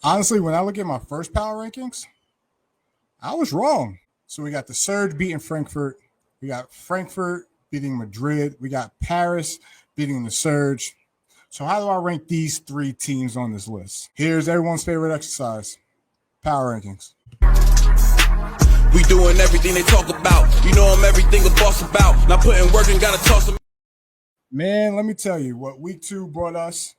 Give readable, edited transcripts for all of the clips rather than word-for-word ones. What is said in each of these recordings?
Honestly, when I look at my first power rankings, I was wrong. So we got the Surge beating Frankfurt. We got Frankfurt beating Madrid. We got Paris beating the Surge. So how do I rank these three teams on this list? Here's everyone's favorite exercise: power rankings. We doing everything they talk about. You know I'm everything a boss about. Not putting work and gotta toss them. Man, let me tell you what week 2 brought us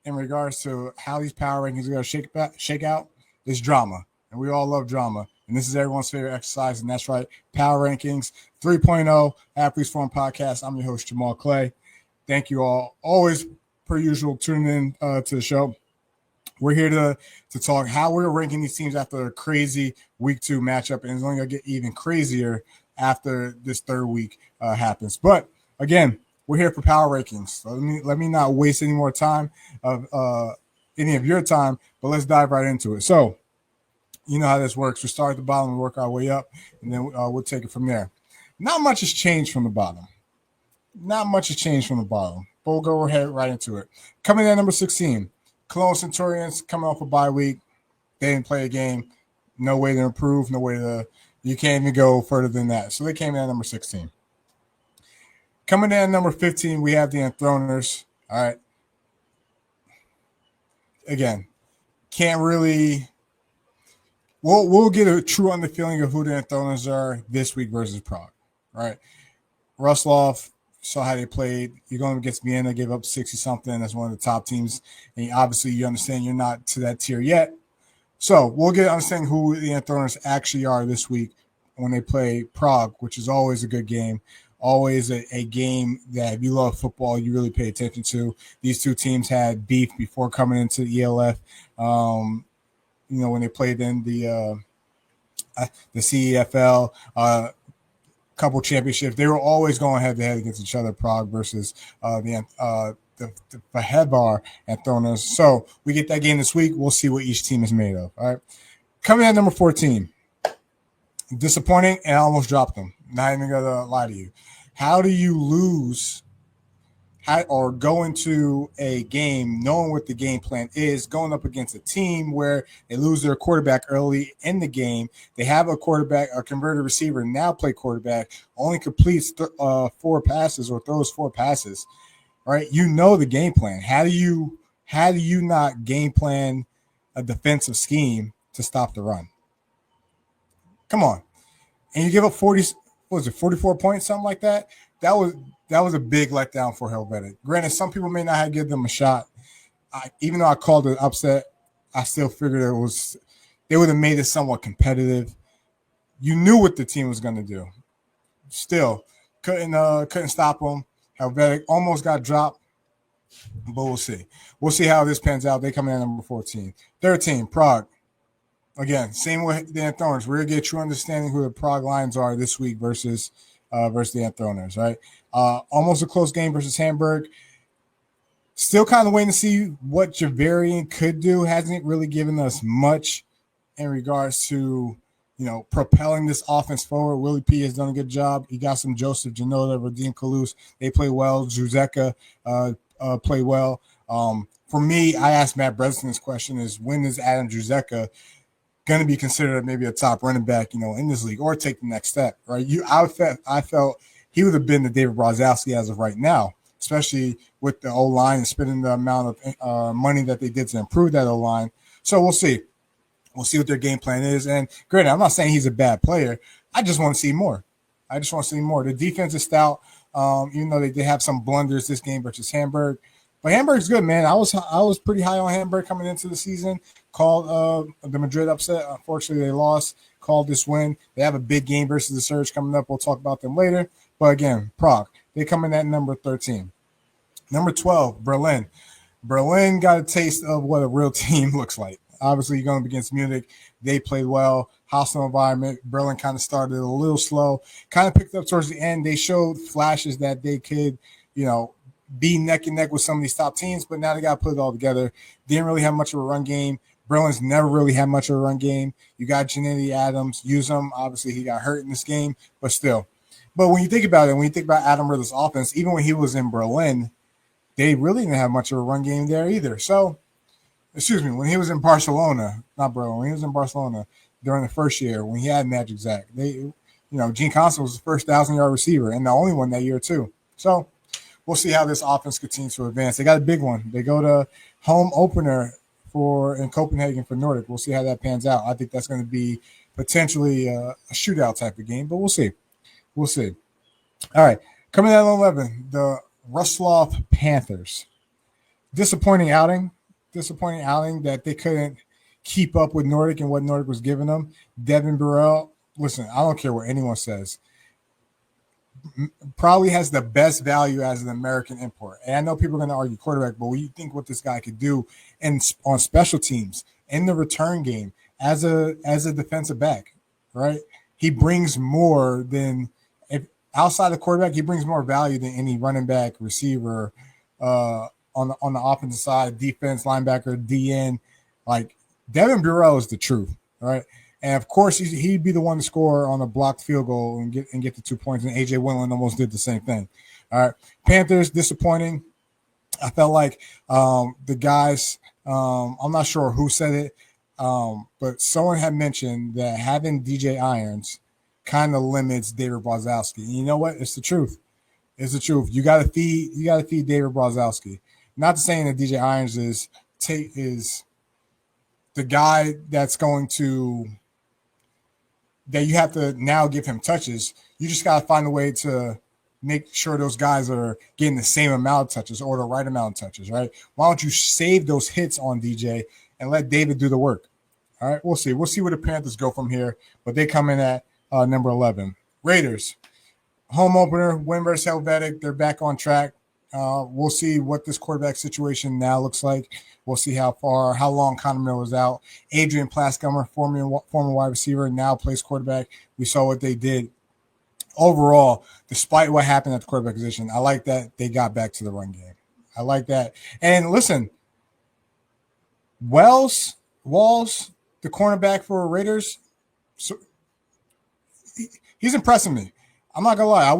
in regards to how these power rankings are going to shake out is drama. And we all love drama. And this is everyone's favorite exercise. And that's right, Power Rankings 3.0, Athletes Forum Podcast. I'm your host, Jamal Clay. Thank you all. Always, per usual, tuning in to the show. We're here to talk how we're ranking these teams after a crazy week 2 matchup. And it's only going to get even crazier after this third week happens. But again, we're here for power rankings. So let me not waste any more time of any of your time, but let's dive right into it. So, you know how this works. We start at the bottom and work our way up, and then we'll take it from there. Not much has changed from the bottom. Not much has changed from the bottom, but we'll go ahead right into it. Coming in at number 16, Cologne Centurions coming off a bye week. They didn't play a game. No way to improve. No way to – you can't even go further than that. So they came in at number 16. Coming in at number 15, we have the Enthroners. All right. Again, can't really – we'll get a true underfeeling of who the Enthroners are this week versus Prague. All right. Rusloff, saw how they played. You're going against Vienna, gave up 60-something. That's one of the top teams. And obviously you understand you're not to that tier yet. So we'll get understanding who the Enthroners actually are this week when they play Prague, which is always a good game. Always a game that if you love football, you really pay attention to. These two teams had beef before coming into the ELF. When they played in the CEFL, couple championships, they were always going head to head against each other. Prague versus the Fehervar Enthroners. So we get that game this week. We'll see what each team is made of. All right, coming in at number 14. Disappointing, and I almost dropped them. Not even gonna lie to you. How do you lose or go into a game knowing what the game plan is, going up against a team where they lose their quarterback early in the game? They have a converted receiver, now play quarterback, only completes 4 passes or throws 4 passes. Right? You know the game plan. How do you not game plan a defensive scheme to stop the run? Come on. And you give up 44 points, something like that? That was a big letdown for Helvetic. Granted, some people may not have given them a shot. Even though I called it upset, I still figured they would have made it somewhat competitive. You knew what the team was going to do. Still, couldn't stop them. Helvetic almost got dropped, but we'll see. We'll see how this pans out. They come in at number 14. 13, Prague. Again, same with the Enthroners. We're going to get true understanding who the Prague Lions are this week versus the Enthroners, right? Almost a close game versus Hamburg. Still kind of waiting to see what Javarian could do. Hasn't really given us much in regards to, propelling this offense forward. Willie P has done a good job. He got some Joseph Janota, Radim Kalous. They play well. Juzeka play well. For me, I asked Matt Breslin this question is, when is Adam Juzeka going to be considered maybe a top running back, in this league, or take the next step, right? I felt he would have been the David Brzozowski as of right now, especially with the O-line and spending the amount of money that they did to improve that O-line. So we'll see. We'll see what their game plan is. And granted, I'm not saying he's a bad player. I just want to see more. The defense is stout, even though they did have some blunders this game versus Hamburg. But Hamburg's good, man. I was pretty high on Hamburg coming into the season. Called the Madrid upset. Unfortunately, they lost. Called this win. They have a big game versus the Surge coming up. We'll talk about them later. But again, Prague. They come in at number 13. Number 12, Berlin. Berlin got a taste of what a real team looks like. Obviously, you're going up against Munich. They played well. Hostile environment. Berlin kind of started a little slow. Kind of picked up towards the end. They showed flashes that they could, be neck and neck with some of these top teams, but now they got to put it all together. Didn't really have much of a run game. Berlin's never really had much of a run game. You got Janity Adams, use him. Obviously, he got hurt in this game, but still. But when you think about it, when you think about Adam Ritter's offense, even when he was in Berlin, they really didn't have much of a run game there either. So, excuse me, when he was in Barcelona, not bro, when he was in Barcelona during the first year when he had Magic Zach, Gene Constant was the first 1,000-yard receiver and the only one that year too. So we'll see how this offense continues to advance. They got a big one. They go to home opener in Copenhagen for Nordic. We'll see how that pans out. I think that's going to be potentially a shootout type of game, but we'll see. We'll see. All right, coming out at 11, the Rusloff Panthers. Disappointing outing that they couldn't keep up with Nordic and what Nordic was giving them. Devin Burrell, listen, I don't care what anyone says, probably has the best value as an American import. And I know people are going to argue quarterback, but when you think what this guy could do on special teams, in the return game, as a defensive back, right? He brings more than outside the quarterback. He brings more value than any running back, receiver, on the offensive side, defense, linebacker, DN. Like Devin Burrell is the truth, right? And of course, he'd be the one to score on a blocked field goal and get the 2 points. And AJ Wendland almost did the same thing. All right, Panthers disappointing. I felt like the guys. I'm not sure who said it, but someone had mentioned that having DJ Irons kind of limits David Brzozowski. And you know what? It's the truth. It's the truth. You got to feed David Brzozowski. Not saying that DJ Irons is the guy that's going to that you have to now give him touches. You just got to find a way to make sure those guys are getting the same amount of touches or the right amount of touches, right? Why don't you save those hits on DJ and let David do the work? All right, we'll see. We'll see where the Panthers go from here, but they come in at number 11. Raiders, home opener, win versus Helvetic. They're back on track. We'll see what this quarterback situation now looks like. We'll see how long Connor Miller's out. Adrian Plaskummer, former wide receiver, now plays quarterback. We saw what they did. Overall, despite what happened at the quarterback position, I like that they got back to the run game. I like that. And listen, Walls, the cornerback for Raiders, so he's impressing me. I'm not gonna lie.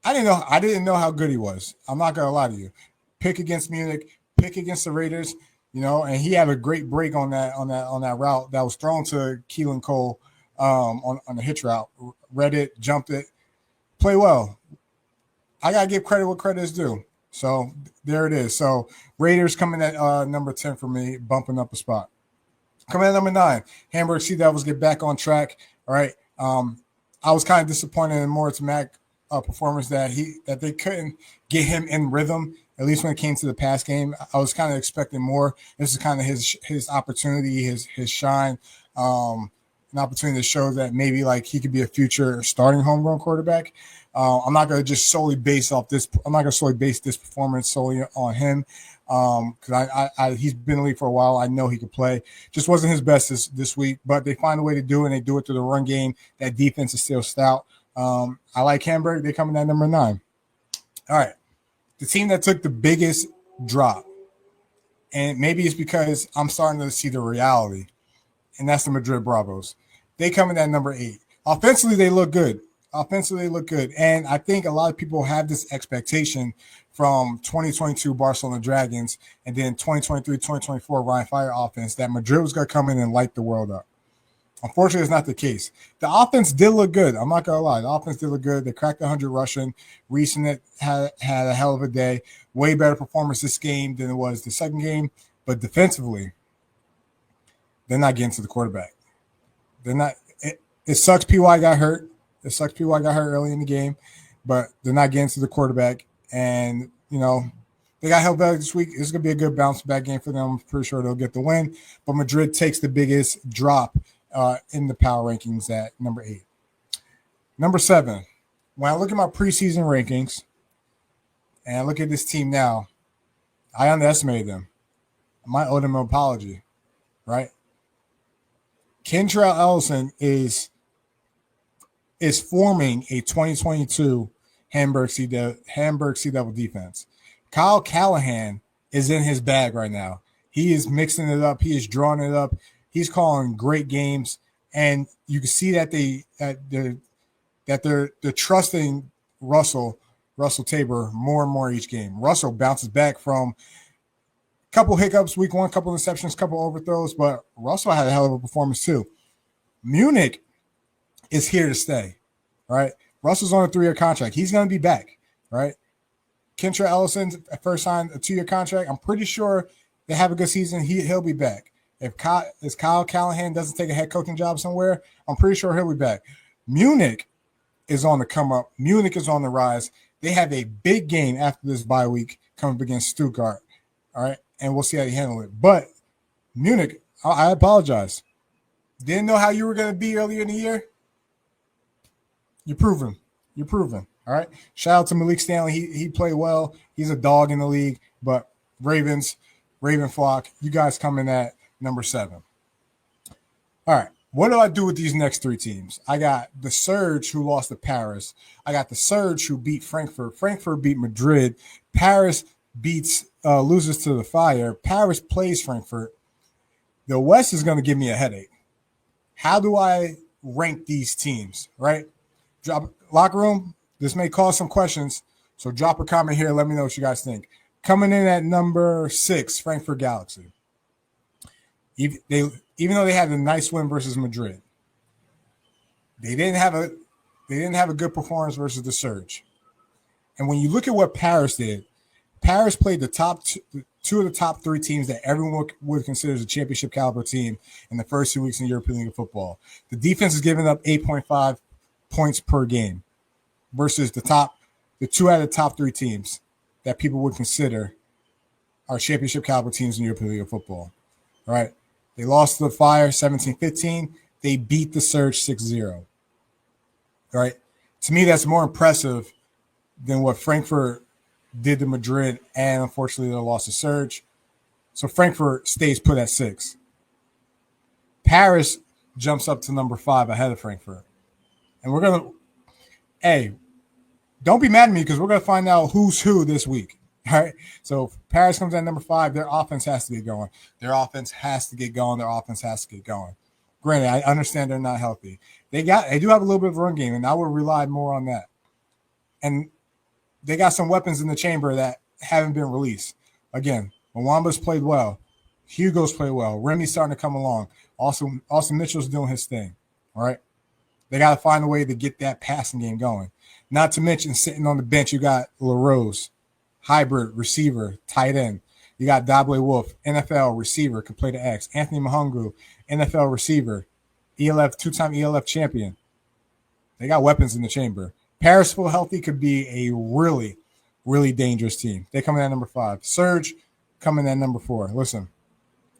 I didn't know how good he was. I'm not gonna lie to you. Pick against Munich, pick against the Raiders, and he had a great break on that route that was thrown to Keelan Cole on the hitch route. Read it, jumped it, play well. I gotta give credit what credit is due. So there it is. So Raiders coming at number 10 for me, bumping up a spot. Coming at number 9, Hamburg Sea Devils get back on track. All right. I was kind of disappointed in Moritz Mack performance that they couldn't get him in rhythm, at least when it came to the pass game. I was kind of expecting more. This is kind of his opportunity, his shine, an opportunity to show that maybe like he could be a future starting homegrown quarterback. I'm not going to just solely base this performance solely on him because he's been in the league for a while. I know he could play. Just wasn't his best this week, but they find a way to do it, and they do it through the run game. That defense is still stout. I like Hamburg. They come in at number 9. All right. The team that took the biggest drop, and maybe it's because I'm starting to see the reality, and that's the Madrid Bravos. They come in at number 8. Offensively, they look good. And I think a lot of people have this expectation from 2022 Barcelona Dragons and then 2023, 2024 Ryan Fire offense that Madrid was going to come in and light the world up. Unfortunately, it's not the case. The offense did look good. I'm not going to lie. The offense did look good. They cracked 100 rushing. Recent had a hell of a day. Way better performance this game than it was the second game. But defensively, they're not getting to the quarterback. They're not. It sucks PY got hurt. Early in the game, but they're not getting to the quarterback. And, they got held back this week. It's going to be a good bounce back game for them. I'm pretty sure they'll get the win. But Madrid takes the biggest drop in the power rankings at number 8. Number 7, when I look at my preseason rankings and I look at this team now, I underestimated them. I might owe them an apology, right? Kentrell Ellison is forming a 2022 Hamburg Sea Devil defense. Kyle Callahan is in his bag right now. He is mixing it up. He is drawing it up. He's calling great games, and you can see that they're trusting Russell Tabor more and more each game. Russell bounces back from couple hiccups week one, couple interceptions, couple overthrows, but Russell had a hell of a performance too. Munich is here to stay, right? Russell's on a 3-year contract. He's going to be back, right? Kentra Ellison first signed a 2-year contract. I'm pretty sure they have a good season. He'll be back. If Kyle Callahan doesn't take a head coaching job somewhere, I'm pretty sure he'll be back. Munich is on the come up. Munich is on the rise. They have a big game after this bye week coming up against Stuttgart, all right? And we'll see how they handle it. But Munich, I apologize. Didn't know how you were going to be earlier in the year. You're proven. All right. Shout out to Malik Stanley. He played well. He's a dog in the league. But Raven Flock, you guys come in at number 7. All right. What do I do with these next 3 teams? I got the Surge, who lost to Paris. I got the Surge, who beat Frankfurt. Frankfurt beat Madrid. Paris loses to the Fire. Paris plays Frankfurt. The West is going to give me a headache. How do I rank these teams, right? Drop locker room. This may cause some questions, so drop a comment here. Let me know what you guys think. Coming in at number 6, Frankfurt Galaxy. Even though they had a nice win versus Madrid, they didn't have a good performance versus the Surge. And when you look at what Paris did, Paris played the top two of the top 3 teams that everyone would consider as a championship caliber team in the first 2 weeks in European League of Football. The defense is giving up 8.5 points per game versus the 2 out of the top 3 teams that people would consider are championship caliber teams in European League of Football. All right. They lost to the Fire 17-15. They beat the Surge 6-0. All right. To me, that's more impressive than what Frankfurt did to Madrid, and unfortunately they lost to Surge. So Frankfurt stays put at 6. Paris jumps up to number 5 ahead of Frankfurt. And we're going to, don't be mad at me because we're going to find out who's who this week. All right. So Paris comes in at number 5. Their offense has to get going. Their offense has to get going. Granted, I understand they're not healthy. They do have a little bit of a run game, and I would rely more on that. And they got some weapons in the chamber that haven't been released. Again, Mwamba's played well. Hugo's played well. Remy's starting to come along. Austin Mitchell's doing his thing. All right. They got to find a way to get that passing game going. Not to mention sitting on the bench, you got LaRose, hybrid receiver, tight end. You got Dable Wolf, NFL receiver, can play the X. Anthony Mahungu, NFL receiver, two-time ELF champion. They got weapons in the chamber. Paris full healthy could be a really, really dangerous team. They come in at number 5. Surge coming in at number 4. Listen,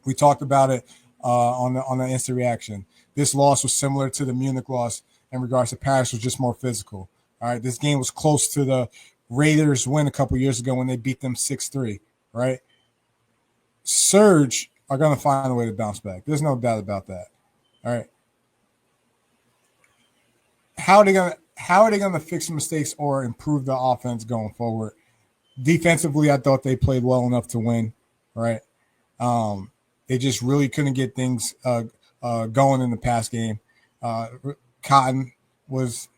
we talked about it on the instant reaction. This loss was similar to the Munich loss in regards to Paris was just more physical. All right, this game was close to the Raiders win a couple years ago when they beat them 6-3, right? Surge are going to find a way to bounce back. There's no doubt about that. All right. How are they going to fix mistakes or improve the offense going forward? Defensively, I thought they played well enough to win, right? They just really couldn't get things going in the pass game. Cotton was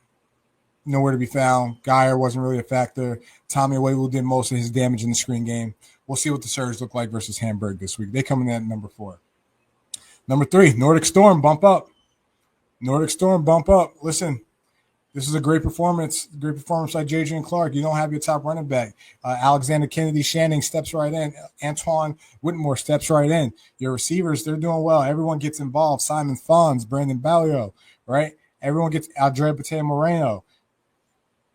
nowhere to be found. Geyer wasn't really a factor. Tommy Awaywu did most of his damage in the screen game. We'll see what the Surge look like versus Hamburg this week. They come in at number 4. Number 3, Nordic Storm, bump up. Listen, this is a great performance. Great performance by Jadrian Clark. You don't have your top running back. Alexander Kennedy Shanning steps right in. Antoine Whitmore steps right in. Your receivers, they're doing well. Everyone gets involved. Simon Fons, Brandon Balio, right? Everyone gets Andrea Pateo Moreno.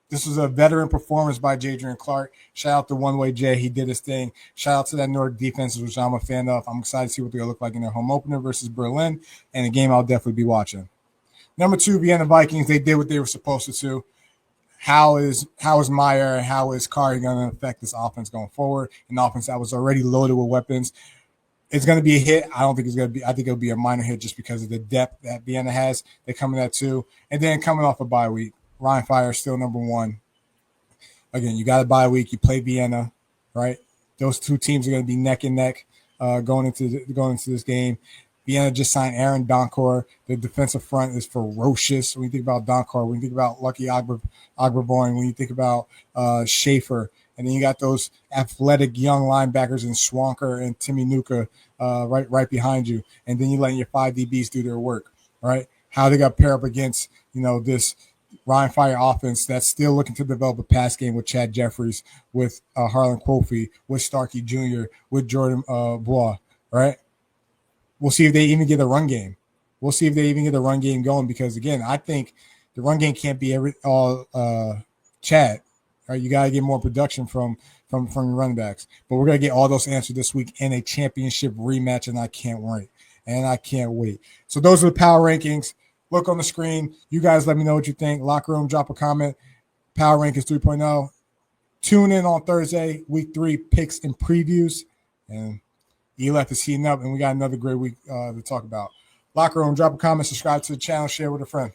This was a veteran performance by Jadrian Clark. Shout out to One Way Jay. He did his thing. Shout out to that Nordic defense, which I'm a fan of. I'm excited to see what they're going to look like in their home opener versus Berlin, and a game I'll definitely be watching. Number 2, Vienna Vikings. They did what they were supposed to do. How is Meyer and how is Kari going to affect this offense going forward? An offense that was already loaded with weapons. It's going to be a hit. I don't think it's going to be. I think it'll be a minor hit just because of the depth that Vienna has. They come in at 2, and then coming off a bye week, Ryan Fire is still number 1. Again, you got a bye week. You play Vienna, right? Those 2 teams are going to be neck and neck going into this game. Vienna just signed Aaron Donkor. The defensive front is ferocious. When you think about Donkor, when you think about Lucky Agberborn, when you think about Schaefer And then you got those athletic young linebackers in Swanker and Timmy Nuka right behind you. And then you letting your 5 DBs do their work, right? How they got pair up against, this Ryan Fire offense that's still looking to develop a pass game with Chad Jeffries, with Harlan Kofi, with Starkey Jr., with Jordan Bois, right? We'll see if they even get a run game. We'll see if they even get the run game going because, again, I think the run game can't be all Chad. Right? You got to get more production from your running backs. But we're going to get all those answers this week in a championship rematch, and I can't wait. So those are the power rankings. Look on the screen. You guys let me know what you think. Locker room, drop a comment. Power Rankings 3.0. Tune in on Thursday, week 3, picks and previews. And ELF is heating up, and we got another great week to talk about. Locker room, drop a comment, subscribe to the channel, share with a friend.